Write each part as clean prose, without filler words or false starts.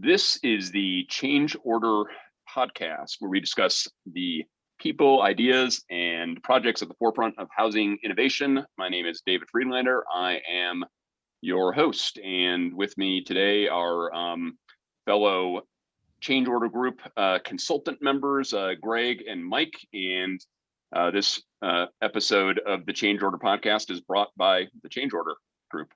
This is the Change Order podcast, where we discuss the people, ideas, and projects at the forefront of housing innovation. My name is David Friedlander. I am your host, and with me today are fellow Change Order Group consultant members, Greg and Mike. And this episode of the Change Order podcast is brought by the Change Order Group.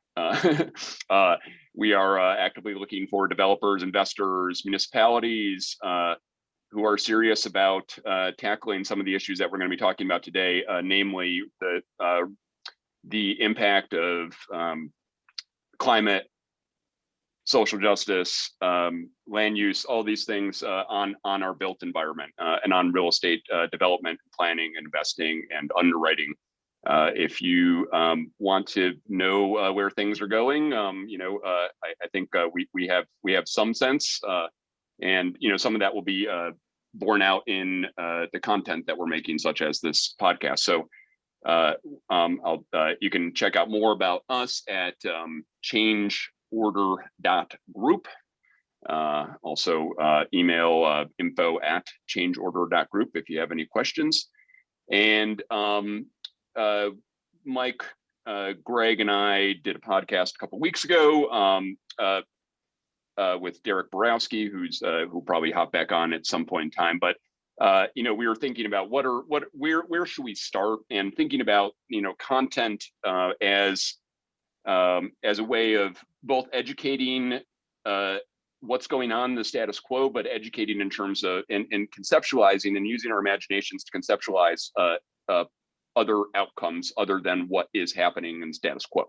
We are actively looking for developers, investors, municipalities who are serious about tackling some of the issues that we're going to be talking about today, namely the impact of climate, social justice, land use, all these things on our built environment and on real estate development, planning, investing, and underwriting. If you want to know where things are going, I think we have some sense, and some of that will be borne out in the content that we're making, such as this podcast. So you can check out more about us at changeorder.group. Also email info@changeorder.group if you have any questions. And Mike, Greg, and I did a podcast a couple of weeks ago with Derek Borowski, who'll probably hop back on at some point in time. But we were thinking about where should we start, and thinking about content as a way of both educating what's going on in the status quo, but educating in terms of and conceptualizing and using our imaginations to conceptualize other outcomes other than what is happening in status quo.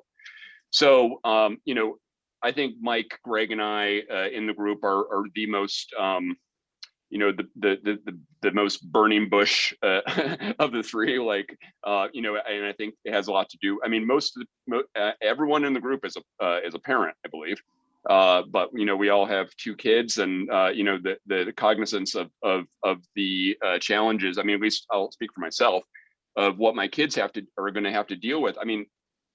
So, I think Mike, Greg, and I in the group are the most, the most burning bush of the three. And I think it has a lot to do. I mean, everyone in the group is a parent, I believe. But we all have two kids, and the cognizance of the challenges. I mean, at least I'll speak for myself, of what my kids are going to have to deal with. I mean,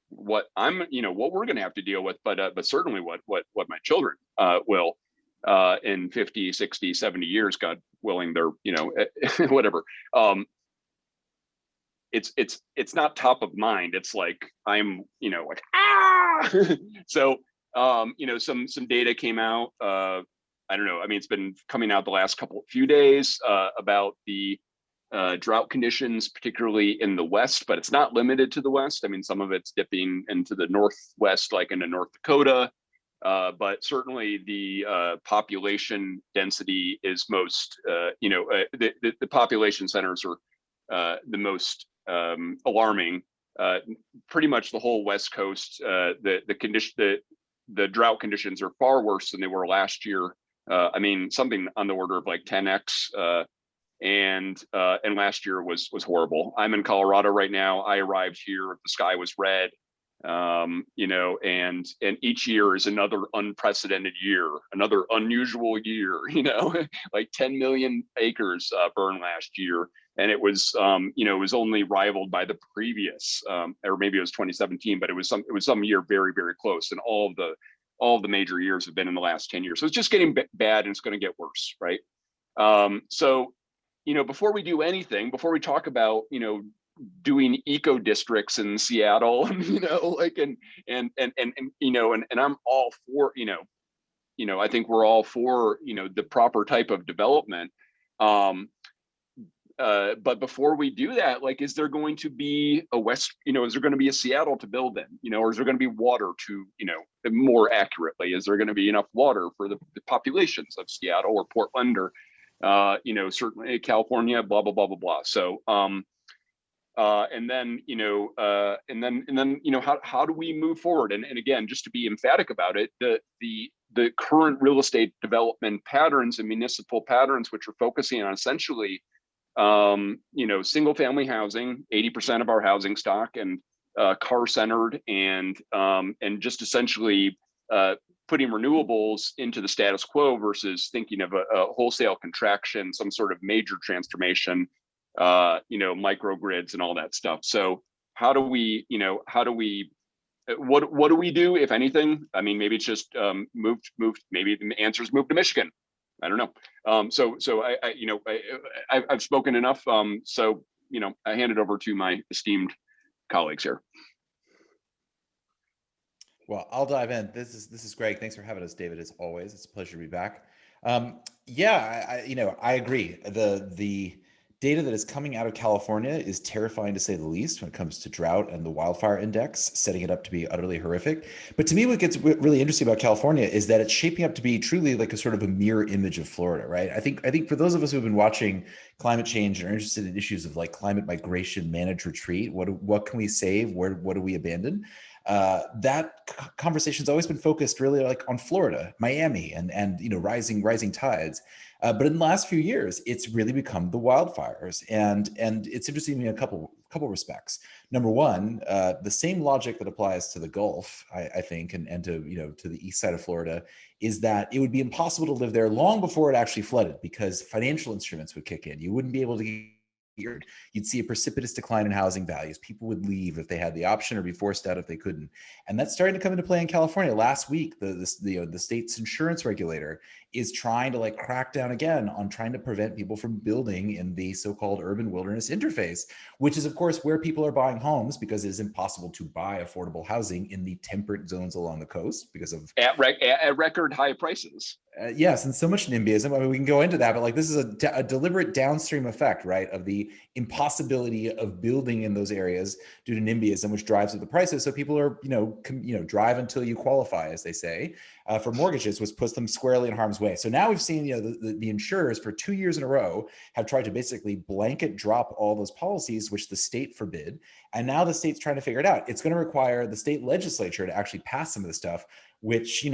what we're going to have to deal with, but certainly what my children will in 50, 60, 70 years, God willing, they're whatever. It's not top of mind. It's like I'm like so some data came out. I don't know. I mean, it's been coming out the last few days about the drought conditions, particularly in the West, but it's not limited to the West. I mean, some of it's dipping into the Northwest, like into North Dakota, but certainly the population density is most, the population centers are the most alarming. Pretty much the whole West Coast, the drought conditions are far worse than they were last year. I mean, something on the order of like 10x. And last year was horrible. I'm in Colorado right now. I arrived here, the sky was red, and each year is another unprecedented year, another unusual year, like 10 million acres burned last year. And it was, it was only rivaled by the previous, or maybe it was 2017, but it was some year very, very close. And all of the major years have been in the last 10 years. So it's just getting bad, and it's going to get worse, right? So, before we do anything, before we talk about, doing eco districts in Seattle, and I'm all for, I think we're all for, the proper type of development. But before we do that, like, is there going to be is there going to be a Seattle to build in, or is there going to be water to, more accurately, is there going to be enough water for the populations of Seattle or Portland or, certainly California, blah, blah, blah, blah, blah. So, and then, how do we move forward? And again, just to be emphatic about it, the current real estate development patterns and municipal patterns, which are focusing on essentially, single family housing, 80% of our housing stock, and car centered, and just essentially, putting renewables into the status quo versus thinking of a wholesale contraction, some sort of major transformation, microgrids and all that stuff. So how do we what do we do, if anything? I mean, maybe it's just moved. Maybe the answer's moved to Michigan. I don't know. So I've spoken enough. So I hand it over to my esteemed colleagues here. Well, I'll dive in. This is Greg. Thanks for having us, David. As always, it's a pleasure to be back. I agree. The data that is coming out of California is terrifying to say the least when it comes to drought and the wildfire index, setting it up to be utterly horrific. But to me, what gets really interesting about California is that it's shaping up to be truly like a sort of a mirror image of Florida, right? I think for those of us who've been watching climate change and are interested in issues of like climate migration, managed retreat, what can we save? What do we abandon? That conversation's always been focused really like on Florida, Miami, and rising tides. But in the last few years, it's really become the wildfires, and it's interesting in a couple respects. Number one, the same logic that applies to the Gulf, I think, and to the east side of Florida, is that it would be impossible to live there long before it actually flooded because financial instruments would kick in. You wouldn't be able to. You'd see a precipitous decline in housing values. People would leave if they had the option or be forced out if they couldn't. And that's starting to come into play in California. Last week, the state's insurance regulator is trying to like crack down again on trying to prevent people from building in the so-called urban wilderness interface, which is of course where people are buying homes because it is impossible to buy affordable housing in the temperate zones along the coast because of at record high prices. Yes, and so much NIMBYism. I mean, we can go into that, but like this is a deliberate downstream effect, right, of the impossibility of building in those areas due to NIMBYism, which drives up the prices. So people are, drive until you qualify, as they say, for mortgages, which puts them squarely in harm's way. So now we've seen, the insurers for 2 years in a row have tried to basically blanket drop all those policies, which the state forbid, and now the state's trying to figure it out. It's going to require the state legislature to actually pass some of this stuff, which,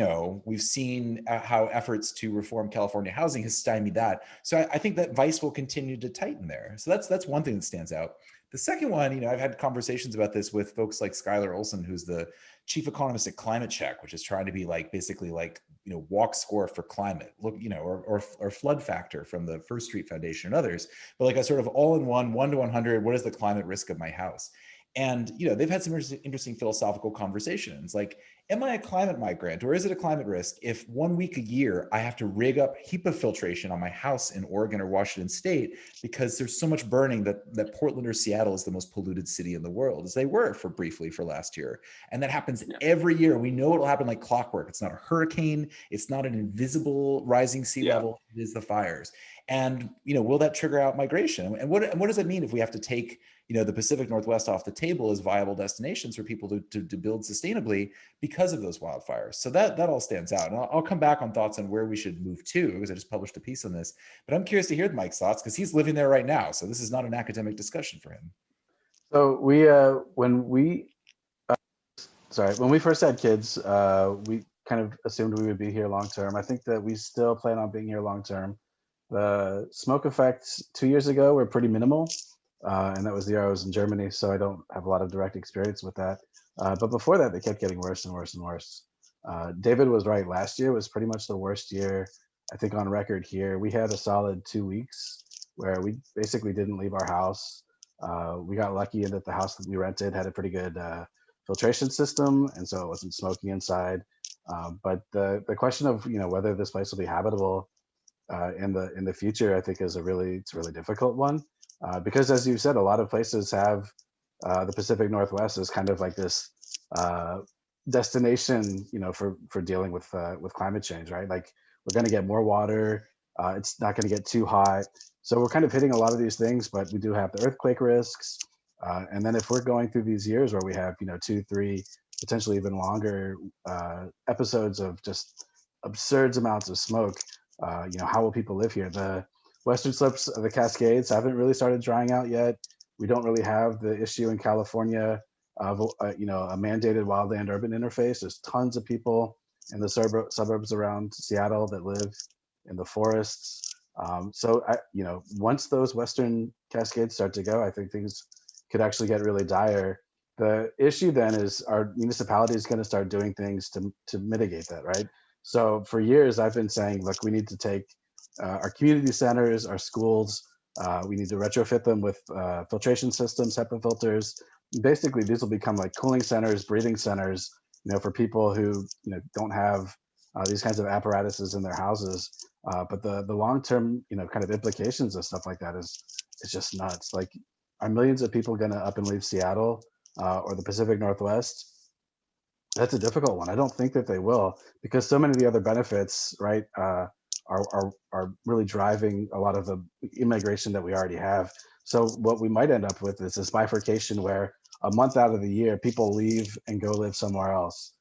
we've seen how efforts to reform California housing has stymied that. So I think that vice will continue to tighten there. So that's one thing that stands out. The second one, I've had conversations about this with folks like Skylar Olson, who's the chief economist at Climate Check, which is trying to be like basically like, walk score for climate, look, or flood factor from the First Street Foundation and others, but like a sort of all-in-one 1 to 100, what is the climate risk of my house? And, they've had some interesting philosophical conversations like, am I a climate migrant or is it a climate risk if 1 week a year I have to rig up HEPA filtration on my house in Oregon or Washington State because there's so much burning that Portland or Seattle is the most polluted city in the world, as they were briefly for last year. And that happens every year. We know it'll happen like clockwork. It's not a hurricane. It's not an invisible rising sea level. It is the fires. And, will that trigger out migration? And what does it mean if we have to take, the Pacific Northwest off the table as viable destinations for people to build sustainably because of those wildfires? So that all stands out. And I'll come back on thoughts on where we should move to, because I just published a piece on this. But I'm curious to hear Mike's thoughts because he's living there right now. So this is not an academic discussion for him. So when we first had kids, we kind of assumed we would be here long term. I think that we still plan on being here long term. The smoke effects 2 years ago were pretty minimal. And that was the year I was in Germany, so I don't have a lot of direct experience with that. But before that, they kept getting worse and worse and worse. David was right. Last year was pretty much the worst year, I think, on record here. We had a solid 2 weeks where we basically didn't leave our house. We got lucky in that the house that we rented had a pretty good filtration system, and so it wasn't smoking inside. But the question of whether this place will be habitable in the future, I think, is a really difficult one. Because, as you said, a lot of places have the Pacific Northwest as kind of like this destination, for dealing with climate change, right? Like, we're going to get more water. It's not going to get too hot. So we're kind of hitting a lot of these things, but we do have the earthquake risks. And then if we're going through these years where we have, 2, 3, potentially even longer episodes of just absurd amounts of smoke, how will people live here? The western slopes of the Cascades haven't really started drying out yet. We don't really have the issue in California of a mandated wildland urban interface. There's tons of people in the suburbs around Seattle that live in the forests. So once those western Cascades start to go, I think things could actually get really dire. The issue then is, are municipalities going to start doing things to mitigate that, right? So for years I've been saying, look, we need to take our community centers, our schools, we need to retrofit them with filtration systems, HEPA filters. basically these will become like cooling centers, breathing centers, for people who, don't have these kinds of apparatuses in their houses. But the long-term, kind of implications of stuff like that is just nuts. Like, are millions of people going to up and leave Seattle or the Pacific Northwest? That's a difficult one. I don't think that they will, because so many of the other benefits, right, are really driving a lot of the immigration that we already have. So what we might end up with is this bifurcation where a month out of the year, people leave and go live somewhere else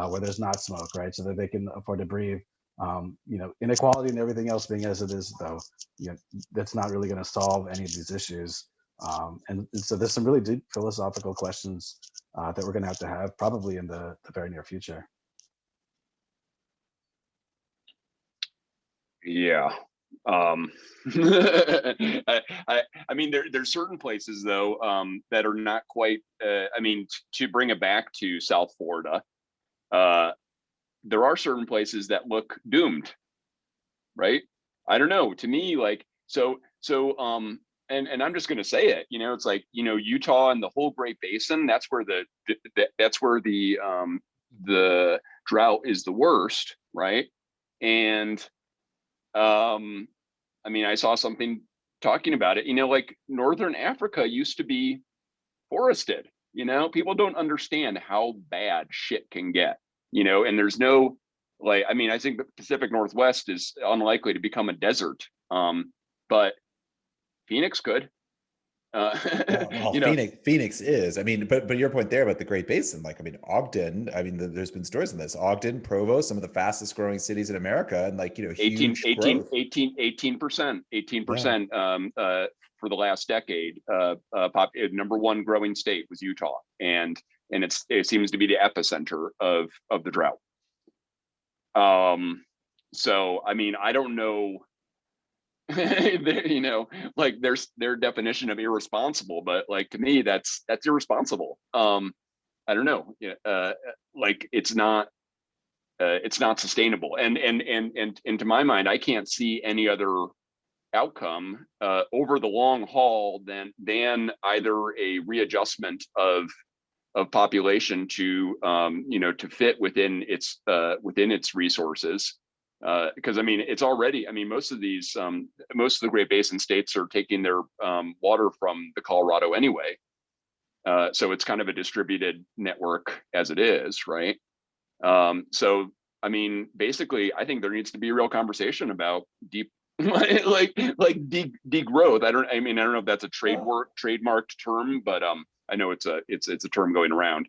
where there's not smoke, right, so that they can afford to breathe. Inequality and everything else being as it is, though, that's not really going to solve any of these issues. And so there's some really deep philosophical questions that we're going to have probably in the very near future. Yeah. I mean, there's certain places though that are not quite. I mean, to bring it back to South Florida, there are certain places that look doomed, right? I don't know. To me, like and I'm just going to say it. It's like Utah and the whole Great Basin. That's where the drought is the worst, right? And I mean, I saw something talking about it, like Northern Africa used to be forested, people don't understand how bad shit can get, and there's no, like, I mean, I think the Pacific Northwest is unlikely to become a desert. But Phoenix could. Well, Phoenix is. I mean, but your point there about the Great Basin, like, I mean, Ogden. I mean, there's been stories on this. Ogden, Provo, some of the fastest growing cities in America, and like, huge 18% for the last decade. Number one growing state was Utah, and it seems to be the epicenter of the drought. So I mean, I don't know. Like their definition of irresponsible, but like to me that's irresponsible. I don't know. Like it's not sustainable, and to my mind, I can't see any other outcome over the long haul than either a readjustment of population to to fit within its resources. Because I mean, it's already. I mean, most of the Great Basin states are taking their water from the Colorado anyway, so it's kind of a distributed network as it is, right? So I mean, basically, I think there needs to be a real conversation about deep, like degrowth. I don't know if that's a trademarked term, but I know it's a term going around.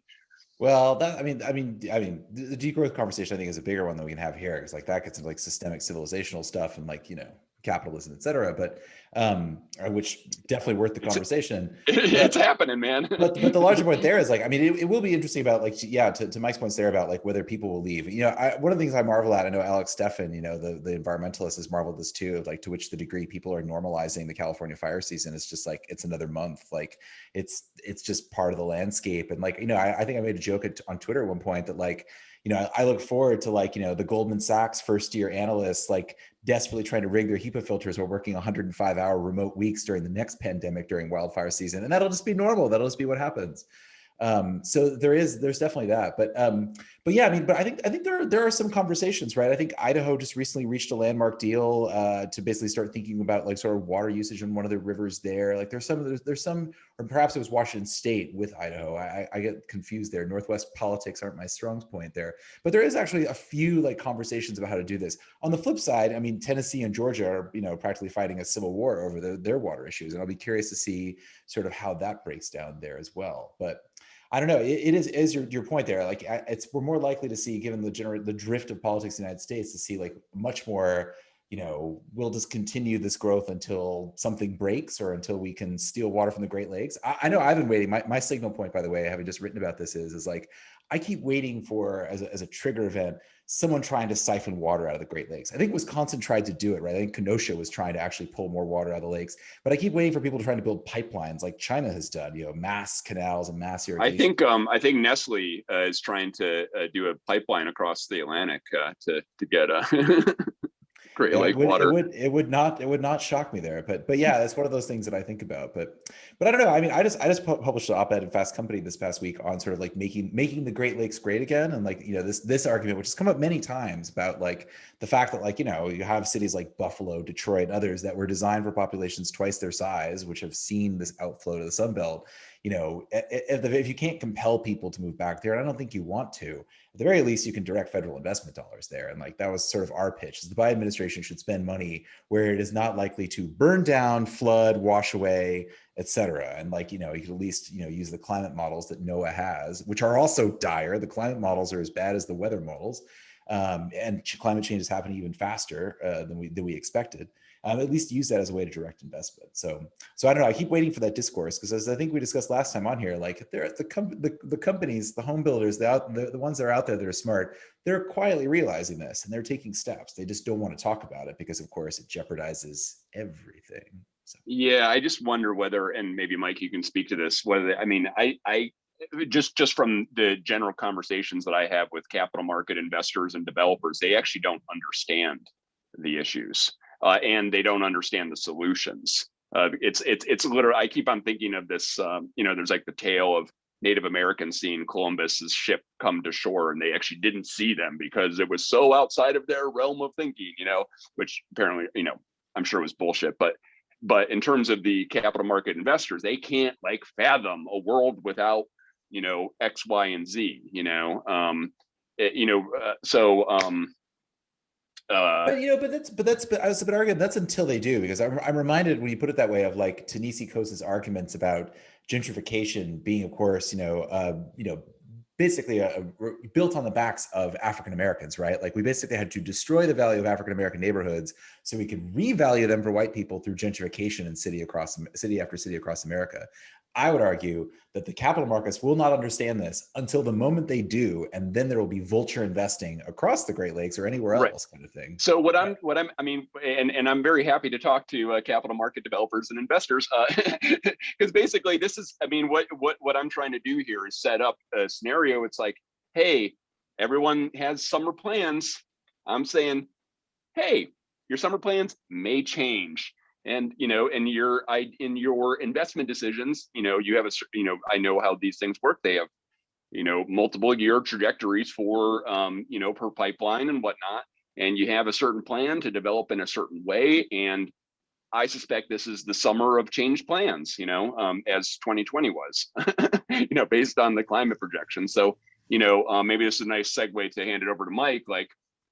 Well, I mean, the degrowth conversation I think is a bigger one that we can have here, because like that gets into like systemic civilizational stuff and like capitalism, et cetera. But which definitely worth the conversation. It's happening, man. but the larger point there is like, I mean, it will be interesting about like, yeah, to Mike's points there about like whether people will leave. One of the things I marvel at, I know Alex Steffen, the environmentalist, has marveled this too, of like to which the degree people are normalizing the California fire season. It's just like it's another month, like it's just part of the landscape. And like, I think I made a joke on Twitter at one point that like, I look forward to like, the Goldman Sachs first year analysts like desperately trying to rig their HEPA filters while working 105-hour remote weeks during the next pandemic during wildfire season. And that'll just be normal. That'll just be what happens. So there's definitely that, but yeah, I mean, but I think there are some conversations, right? I think Idaho just recently reached a landmark deal to basically start thinking about like sort of water usage in one of the rivers there. Like there's some, or perhaps it was Washington State with Idaho. I get confused there. Northwest politics aren't my strong point there, but there is actually a few like conversations about how to do this. On the flip side, I mean, Tennessee and Georgia are, practically fighting a civil war over their water issues. And I'll be curious to see sort of how that breaks down there as well. But I don't know. It is your point there. Like we're more likely to see, given the drift of politics in the United States, to see like much more, we'll just continue this growth until something breaks or until we can steal water from the Great Lakes. I know I've been waiting. My signal point, by the way, having just written about this is like, I keep waiting for, as a trigger event, someone trying to siphon water out of the Great Lakes. I think Wisconsin tried to do it, right? I think Kenosha was trying to actually pull more water out of the lakes, but I keep waiting for people trying to build pipelines like China has done, mass canals and mass irrigation. I think Nestle is trying to do a pipeline across the Atlantic to get Great Yeah, Lake water. it would not shock me there, but yeah, that's one of those things that I think about. But I don't know. I mean, I just published an op-ed in Fast Company this past week on sort of like making the Great Lakes great again, and like, you know, this argument, which has come up many times, about like the fact that, like, you know, you have cities like Buffalo, Detroit, and others that were designed for populations twice their size, which have seen this outflow to the Sun Belt. You know, if you can't compel people to move back there, and I don't think you want to, at the very least, you can direct federal investment dollars there. And like, that was sort of our pitch, is the Biden administration should spend money where it is not likely to burn down, flood, wash away, et cetera. And like, you know, you could at least, you know, use the climate models that NOAA has, which are also dire. The climate models are as bad as the weather models. And climate change is happening even faster than we expected. At least use that as a way to direct investment. So I don't know. I keep waiting for that discourse, because as I think we discussed last time on here, like, they're the companies, the home builders, the ones that are out there that are smart, they're quietly realizing this, and they're taking steps. They just don't want to talk about it because, of course, it jeopardizes everything. So. Yeah, I just wonder whether, and maybe Mike, you can speak to this, whether, I mean, I just from the general conversations that I have with capital market investors and developers, they actually don't understand the issues. And they don't understand the solutions. It's literally, I keep on thinking of this, you know, there's like the tale of Native Americans seeing Columbus's ship come to shore, and they actually didn't see them because it was so outside of their realm of thinking, you know, which apparently, you know, I'm sure was bullshit. But in terms of the capital market investors, they can't like fathom a world without, you know, X, Y, and Z, you know, But you know, but I was arguing that's until they do, because I'm reminded, when you put it that way, of like Ta-Nehisi Coates' arguments about gentrification being, of course, basically built on the backs of African Americans, right? Like, we basically had to destroy the value of African American neighborhoods so we could revalue them for white people through gentrification in city after city across America. I would argue that the capital markets will not understand this until the moment they do, and then there will be vulture investing across the Great Lakes or anywhere else, kind of thing. So I mean, and I'm very happy to talk to capital market developers and investors, because basically this is, I mean, what I'm trying to do here is set up a scenario. It's like, hey, everyone has summer plans. I'm saying, hey, your summer plans may change. And, you know, in your investment decisions, you know, you have I know how these things work. They have, you know, multiple year trajectories for, you know, per pipeline and whatnot. And you have a certain plan to develop in a certain way. And I suspect this is the summer of changed plans, you know, as 2020 was, you know, based on the climate projection. So, you know, maybe this is a nice segue to hand it over to Mike. Like,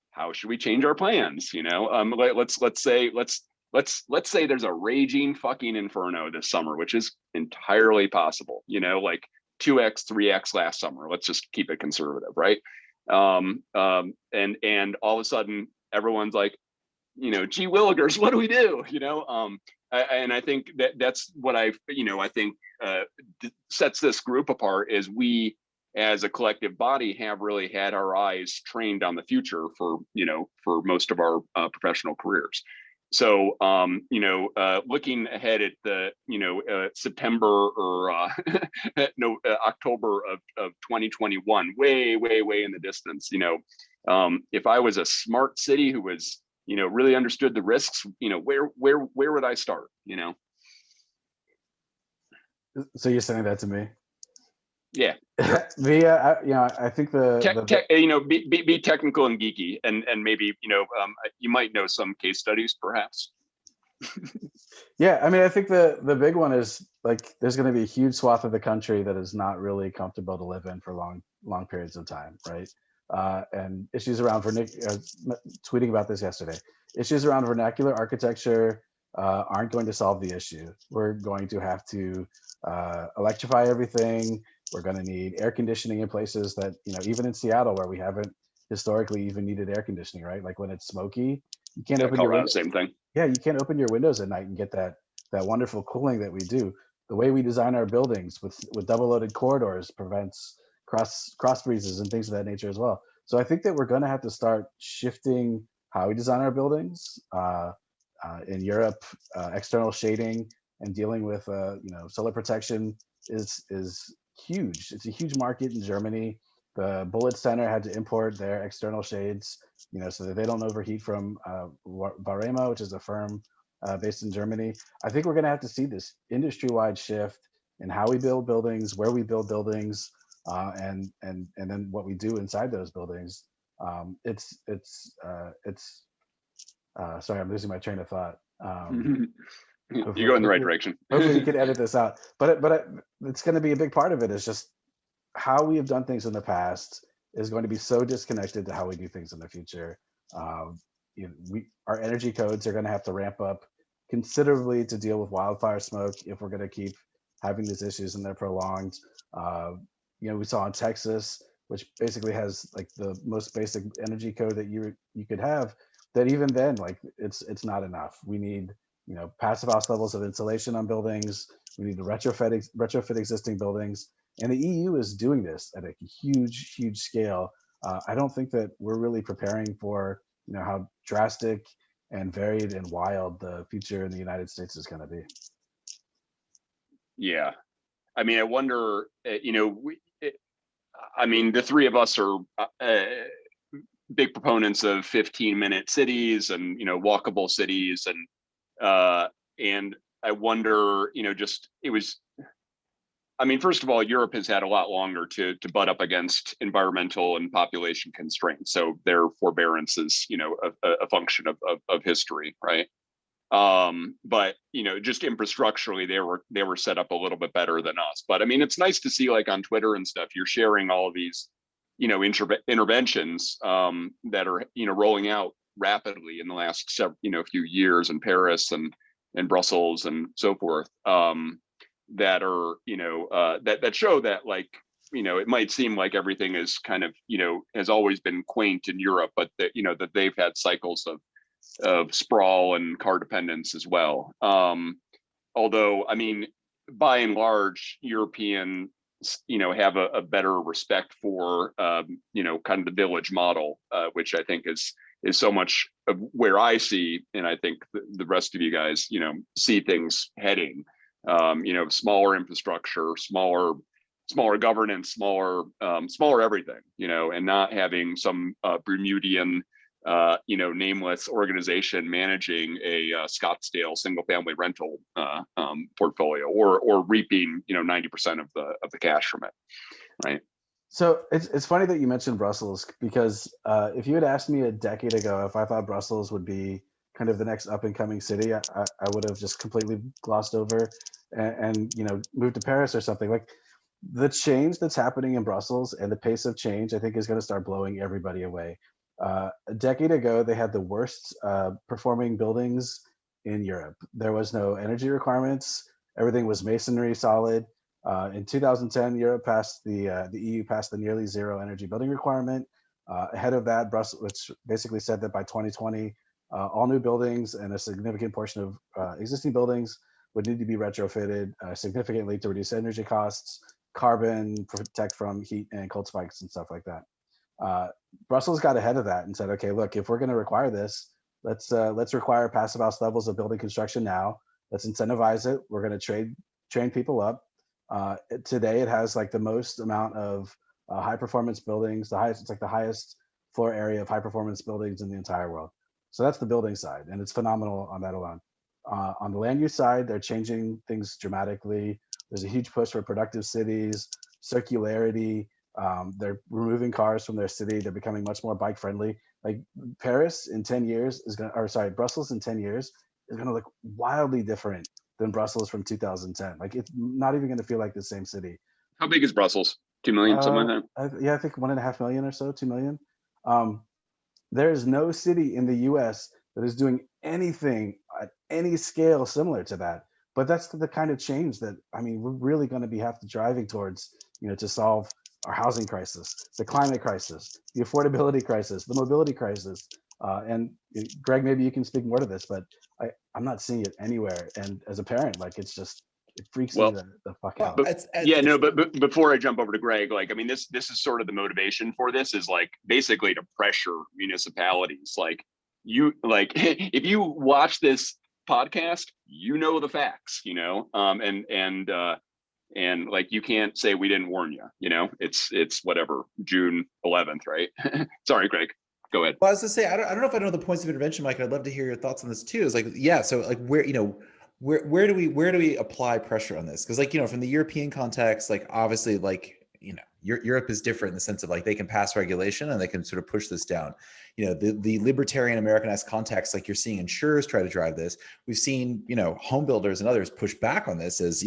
how should we change our plans? You know, let's say there's a raging fucking inferno this summer, which is entirely possible, you know, like 2x, 3x last summer. Let's just keep it conservative, right? And all of a sudden everyone's like, you know, gee willikers, what do we do? You know, and I think that's what I think sets this group apart, is we as a collective body have really had our eyes trained on the future for, you know, for most of our professional careers. So, you know, looking ahead at the, you know, September or no, October of 2021, way in the distance, you know, if I was a smart city who was, you know, really understood the risks, you know, where would I start, you know? So you're saying that to me? Yeah. I think you know, be technical and geeky, and maybe, you know, you might know some case studies, perhaps. Yeah, I mean, I think the big one is, like, there's going to be a huge swath of the country that is not really comfortable to live in for long periods of time, right? And issues around tweeting about this yesterday. Issues around vernacular architecture aren't going to solve the issue. We're going to have to electrify everything. We're going to need air conditioning in places that, you know, even in Seattle, where we haven't historically even needed air conditioning, right? Like, when it's smoky, you can't open your windows. Same thing. Yeah, you can't open your windows at night and get that wonderful cooling that we do. The way we design our buildings with double loaded corridors prevents cross breezes and things of that nature as well. So I think that we're going to have to start shifting how we design our buildings. In Europe, external shading and dealing with you know, solar protection is huge. It's a huge market in Germany. The Bullitt Center had to import their external shades, so that they don't overheat from Barema, which is a firm based in Germany. I think we're going to have to see this industry-wide shift in how we build buildings, where we build buildings, and then what we do inside those buildings. Sorry, I'm losing my train of thought. You go in the right direction. Hopefully you can edit this out. But it's going to be a big part of it is just how we have done things in the past is going to be so disconnected to how we do things in the future. Our energy codes are going to have to ramp up considerably to deal with wildfire smoke if we're going to keep having these issues and they're prolonged. We saw in Texas, which basically has like the most basic energy code that you could have, that even then, like it's not enough. We need passive house levels of insulation on buildings. We need to retrofit existing buildings. And the EU is doing this at a huge scale. I don't think that we're really preparing for how drastic and varied and wild the future in the United States is going to be. Yeah, I mean, I wonder. The three of us are big proponents of 15-minute cities and walkable cities, and I wonder, first of all, Europe has had a lot longer to butt up against environmental and population constraints. So their forbearance is, a function of history, right? But just infrastructurally, they were set up a little bit better than us. But it's nice to see, like on Twitter and stuff, you're sharing all of these, interventions that are, rolling out rapidly in the last few years in Paris and Brussels and so forth. That are that show that, like, it might seem like everything is kind of has always been quaint in Europe, but that that they've had cycles of sprawl and car dependence as well. Although by and large, Europeans have a better respect for kind of the village model, which I think is so much of where I see, and I think the rest of you guys see things heading. Smaller infrastructure, smaller governance, smaller everything, and not having some Bermudian, nameless organization managing a Scottsdale single-family rental portfolio, or reaping 90% of the cash from it, right? So it's funny that you mentioned Brussels, because if you had asked me a decade ago if I thought Brussels would be kind of the next up and coming city, I would have just completely glossed over and moved to Paris or something. Like, the change that's happening in Brussels and the pace of change, I think, is going to start blowing everybody away. A decade ago, they had the worst performing buildings in Europe. There was no energy requirements. Everything was masonry solid. In 2010, Europe passed the EU passed the nearly zero energy building requirement. Ahead of that, Brussels, which basically said that by 2020, all new buildings and a significant portion of existing buildings would need to be retrofitted significantly to reduce energy costs, carbon, protect from heat and cold spikes and stuff like that. Brussels got ahead of that and said, okay, look, if we're going to require this, let's require passive house levels of building construction now. Let's incentivize it. We're going to train people up. Today, it has like the most amount of high performance buildings. It's like the highest floor area of high performance buildings in the entire world. So that's the building side, and it's phenomenal on that alone. On the land use side, they're changing things dramatically. There's a huge push for productive cities, circularity. They're removing cars from their city. They're becoming much more bike friendly. Like, Brussels in 10 years is going to look wildly different than Brussels from 2010. Like, it's not even going to feel like the same city. How big is Brussels? 2 million, something like that? I think 1.5 million or so, 2 million. There's no city in the US that is doing anything at any scale similar to that. But that's the kind of change that, we're really going to have to driving towards, to solve our housing crisis, the climate crisis, the affordability crisis, the mobility crisis. And Greg, maybe you can speak more to this, but I'm not seeing it anywhere. And as a parent, like, it freaks me the fuck out. But before I jump over to Greg, like, this is sort of the motivation for this, is like basically to pressure municipalities. Like, if you watch this podcast, the facts, And like, you can't say we didn't warn you, it's whatever, June 11th, right? Sorry, Greg, go ahead. Well, I was to say, I don't know if I know the points of intervention, Mike. I'd love to hear your thoughts on this too. It's like, yeah, so like where do we apply pressure on this? Because like, from the European context, like obviously like, Europe is different in the sense of like they can pass regulation and they can sort of push this down. The libertarian Americanized context, like you're seeing insurers try to drive this. We've seen, home builders and others push back on this as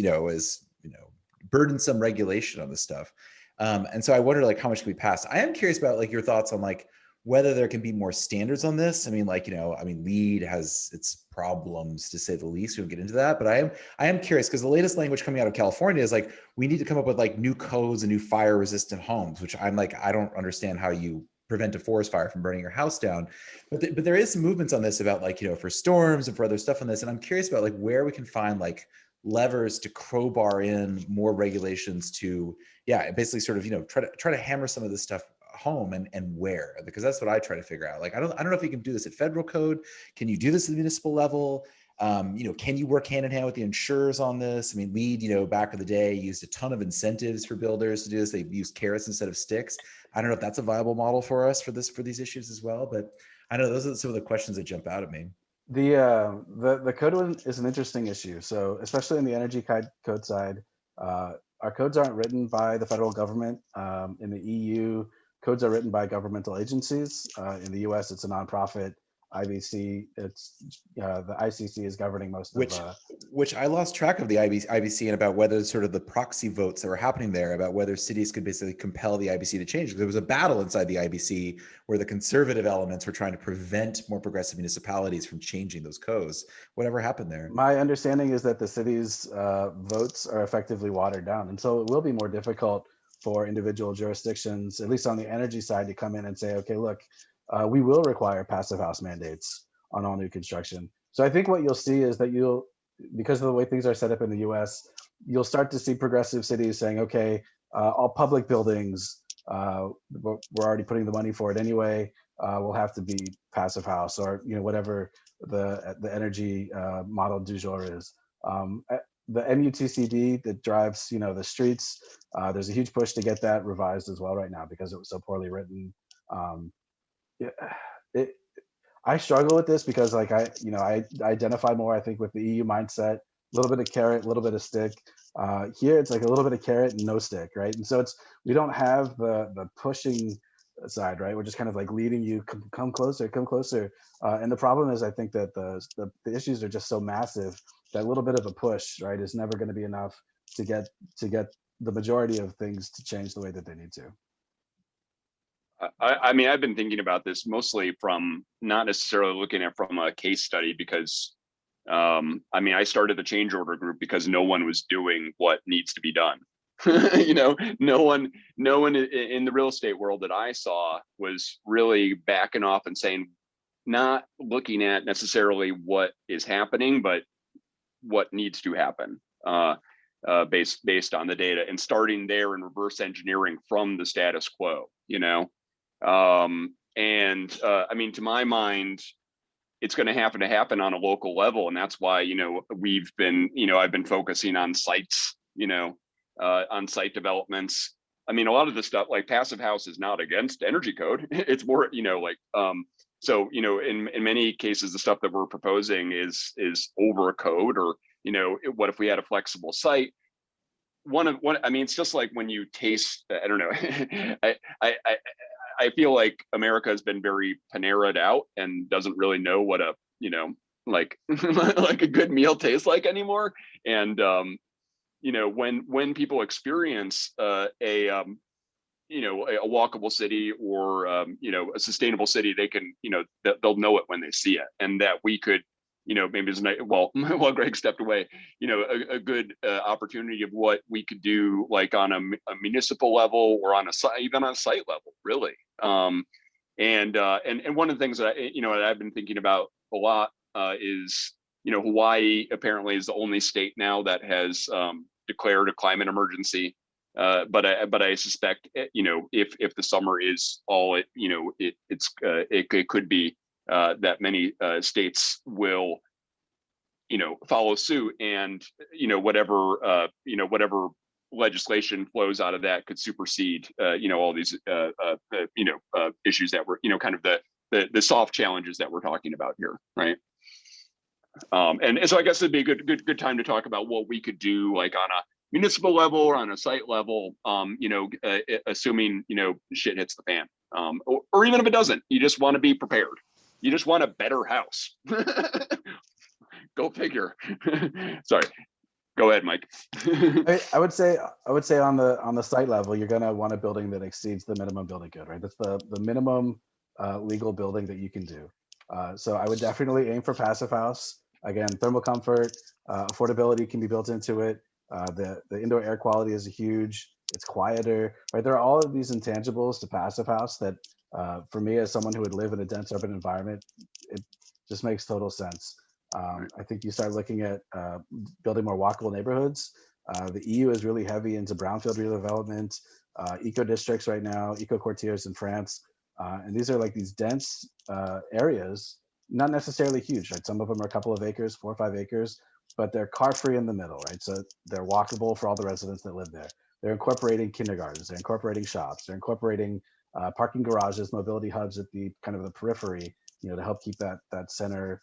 burdensome regulation on this stuff. And so I wonder like how much can be passed. I am curious about like your thoughts on like whether there can be more standards on this. I mean, like, LEED has its problems to say the least. We don't get into that, but I am curious because the latest language coming out of California is like, we need to come up with like new codes and new fire resistant homes, which I'm like, I don't understand how you prevent a forest fire from burning your house down. But there is some movements on this about like, for storms and for other stuff on this. And I'm curious about like where we can find like levers to crowbar in more regulations to, basically sort of, try to hammer some of this stuff home and where, because that's what I try to figure out. Like, I don't know if you can do this at federal code. Can you do this at the municipal level? Can you work hand in hand with the insurers on this? I mean, LEED, back in the day used a ton of incentives for builders to do this. They used carrots instead of sticks. I don't know if that's a viable model for us for these issues as well, but I know those are some of the questions that jump out at me. The code one is an interesting issue. So especially in the energy code side, our codes aren't written by the federal government. In the EU, codes are written by governmental agencies. In the US, it's a nonprofit. IBC, it's the ICC is governing most of. Which I lost track of the IBC and about whether sort of the proxy votes that were happening there about whether cities could basically compel the IBC to change. There was a battle inside the IBC where the conservative elements were trying to prevent more progressive municipalities from changing those codes. Whatever happened there? My understanding is that the city's votes are effectively watered down, and so it will be more difficult for individual jurisdictions, at least on the energy side, to come in and say, okay, look, we will require passive house mandates on all new construction. So I think what you'll see is that because of the way things are set up in the US, you'll start to see progressive cities saying, okay, all public buildings, we're already putting the money for it anyway, will have to be passive house, or whatever the energy model du jour is. The MUTCD that drives the streets, there's a huge push to get that revised as well right now because it was so poorly written. I struggle with this because like I identify more, I think, with the EU mindset, a little bit of carrot, a little bit of stick. Here it's like a little bit of carrot and no stick, right? And so we don't have the pushing side, right? We're just kind of like leading you, come closer, come closer. And the problem is, I think that the issues are just so massive that a little bit of a push, right, is never going to be enough to get the majority of things to change the way that they need to. I mean, I've been thinking about this mostly from not necessarily looking at from a case study because, I mean, I started the change order group because no one was doing what needs to be done. No one in the real estate world that I saw was really backing off and saying, not looking at necessarily what is happening, but what needs to happen based on the data, and starting there and reverse engineering from the status quo. I mean, to my mind, it's going to happen on a local level, and that's why we've been I've been focusing on sites, on site developments. I mean, a lot of the stuff like passive house is not against energy code. It's more so in many cases the stuff that we're proposing is over a code, or what if we had a flexible site. I mean, it's just like when you taste, I don't know. I feel like America has been very Paneraed out and doesn't really know what a like like a good meal tastes like anymore. And when people experience a walkable city or a sustainable city, they can they'll know it when they see it, and that we could maybe it's not, while Greg stepped away, a good opportunity of what we could do, like on a municipal level or on even on a site level, really. And one of the things that I've been thinking about a lot is Hawaii apparently is the only state now that has declared a climate emergency. But I suspect if the summer is all it could be. That many states will, follow suit, and whatever legislation flows out of that could supersede, all these, issues that were, kind of the soft challenges that we're talking about here, right? And so I guess it'd be a good time to talk about what we could do, like on a municipal level or on a site level, assuming, shit hits the fan, or even if it doesn't, you just want to be prepared. You just want a better house. Go figure. Sorry. Go ahead, Mike. I would say on the site level, you're going to want a building that exceeds the minimum building code, right? That's the minimum legal building that you can do. So I would definitely aim for passive house. Again, thermal comfort, affordability can be built into it. The indoor air quality is huge. It's quieter, right? There are all of these intangibles to passive house that, for me, as someone who would live in a dense urban environment, it just makes total sense. I think you start looking at building more walkable neighborhoods. The EU is really heavy into brownfield redevelopment, eco districts right now, eco quartiers in France. And these are like these dense areas, not necessarily huge, right? Some of them are a couple of acres, 4 or 5 acres, but they're car free in the middle, right? So they're walkable for all the residents that live there. They're incorporating kindergartens, they're incorporating shops, they're incorporating parking garages, mobility hubs at the kind of the periphery, to help keep that center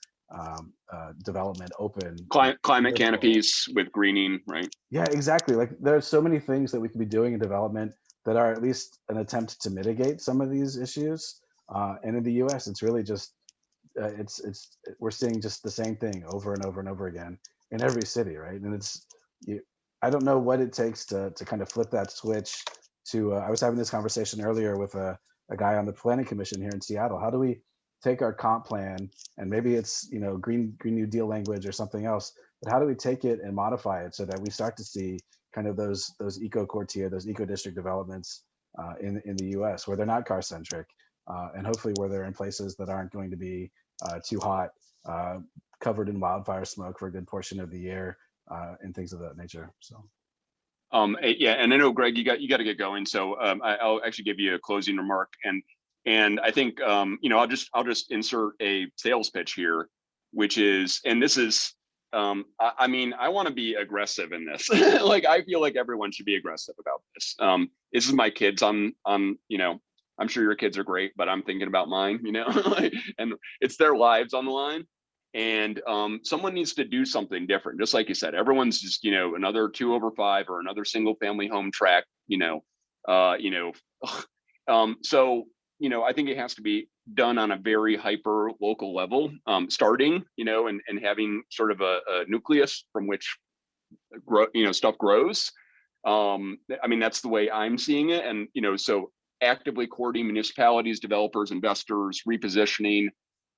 development open. Climate canopies with greening, right? Yeah, exactly. Like there's so many things that we could be doing in development that are at least an attempt to mitigate some of these issues. And in the U.S., it's really just we're seeing just the same thing over and over and over again in every city, right? And I don't know what it takes to kind of flip that switch. I was having this conversation earlier with a guy on the planning commission here in Seattle. How do we take our comp plan, and maybe it's Green New Deal language or something else, but how do we take it and modify it so that we start to see kind of those eco quartier, those eco district developments in the U.S. where they're not car centric, and hopefully where they're in places that aren't going to be too hot, covered in wildfire smoke for a good portion of the year, and things of that nature. So. Yeah, and I know, Greg, you got to get going. So I'll actually give you a closing remark, and I think I'll just insert a sales pitch here, which is, and this is, I mean, I want to be aggressive in this. Like, I feel like everyone should be aggressive about this. This is my kids. I'm sure your kids are great, but I'm thinking about mine, and it's their lives on the line. And someone needs to do something different. Just like you said, everyone's just, another 2/5 or another single family home tract, so, I think it has to be done on a very hyper local level, starting, and having sort of a nucleus from which stuff grows. I mean, that's the way I'm seeing it. And, so actively courting municipalities, developers, investors, repositioning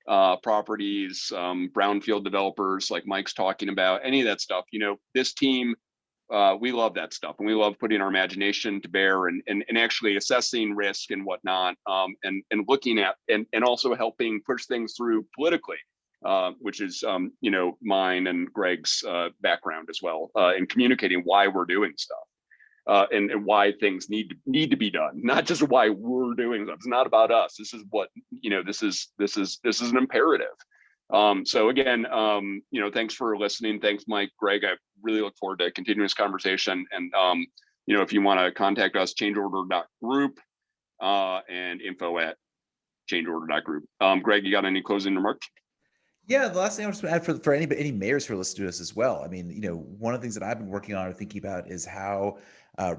properties, brownfield developers like Mike's talking about, any of that stuff, this team, we love that stuff, and we love putting our imagination to bear and actually assessing risk and whatnot, and looking at and also helping push things through politically, which is mine and Greg's background as well, in communicating why we're doing stuff, and why things need to be done, not just why we're doing stuff. It's not about us. This is what this is an imperative. So again, thanks for listening. Thanks, Mike, Greg. I really look forward to continuing this conversation. And, if you want to contact us, changeorder.group, and info@changeorder.group. Greg, you got any closing remarks? Yeah, the last thing I was going to add for any mayors who are listening to us as well. I mean, one of the things that I've been working on or thinking about is how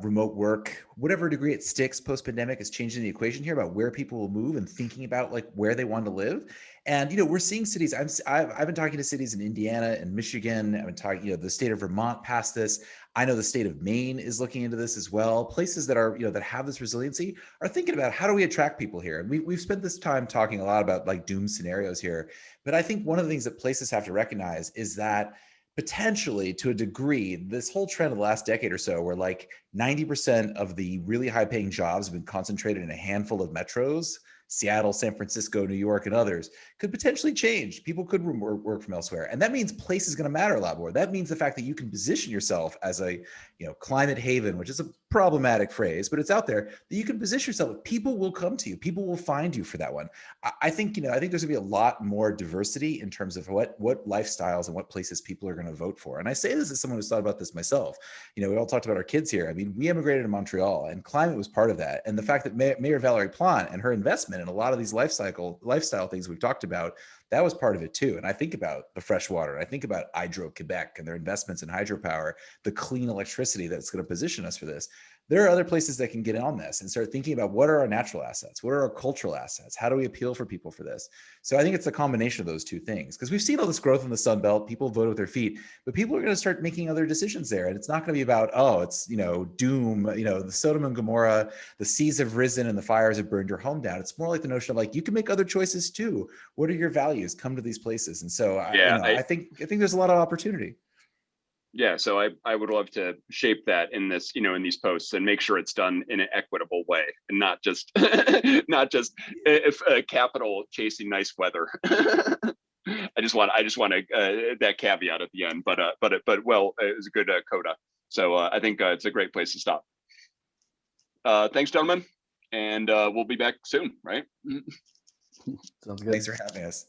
remote work, whatever degree it sticks post-pandemic, is changing the equation here about where people will move and thinking about like where they want to live. And we're seeing cities. I've been talking to cities in Indiana and Michigan. I've been talking, the state of Vermont passed this. I know the state of Maine is looking into this as well. Places that are, that have this resiliency are thinking about how do we attract people here. And we've spent this time talking a lot about like doom scenarios here. But I think one of the things that places have to recognize is that potentially, to a degree, this whole trend of the last decade or so, where like 90% of the really high paying jobs have been concentrated in a handful of metros, Seattle, San Francisco, New York, and others, could potentially change. People could work from elsewhere. And that means place is going to matter a lot more. That means the fact that you can position yourself as a, climate haven, which is a problematic phrase, but it's out there, that you can position yourself. People will come to you. People will find you for that one. I think, I think there's gonna be a lot more diversity in terms of what lifestyles and what places people are gonna vote for. And I say this as someone who's thought about this myself. We all talked about our kids here. I mean, we immigrated to Montreal, and climate was part of that. And the fact that Mayor Valérie Plante and her investment in a lot of these lifestyle things we've talked about, that was part of it too. And I think about the fresh water. I think about Hydro-Quebec and their investments in hydropower, the clean electricity that's going to position us for this. There are other places that can get on this and start thinking about what are our natural assets? What are our cultural assets? How do we appeal for people for this? So I think it's a combination of those two things, because we've seen all this growth in the Sun Belt. People vote with their feet, but people are going to start making other decisions there. And it's not going to be about, oh, it's, doom, the Sodom and Gomorrah, the seas have risen and the fires have burned your home down. It's more like the notion of like, you can make other choices too. What are your values? Come to these places. And so I think there's a lot of opportunity. Yeah, so I would love to shape that in this, in these posts, and make sure it's done in an equitable way, and not just if capital chasing nice weather. I just want that caveat at the end, but it was a good coda. So I think it's a great place to stop. Thanks, gentlemen, and we'll be back soon, right? Sounds good. Thanks for having us.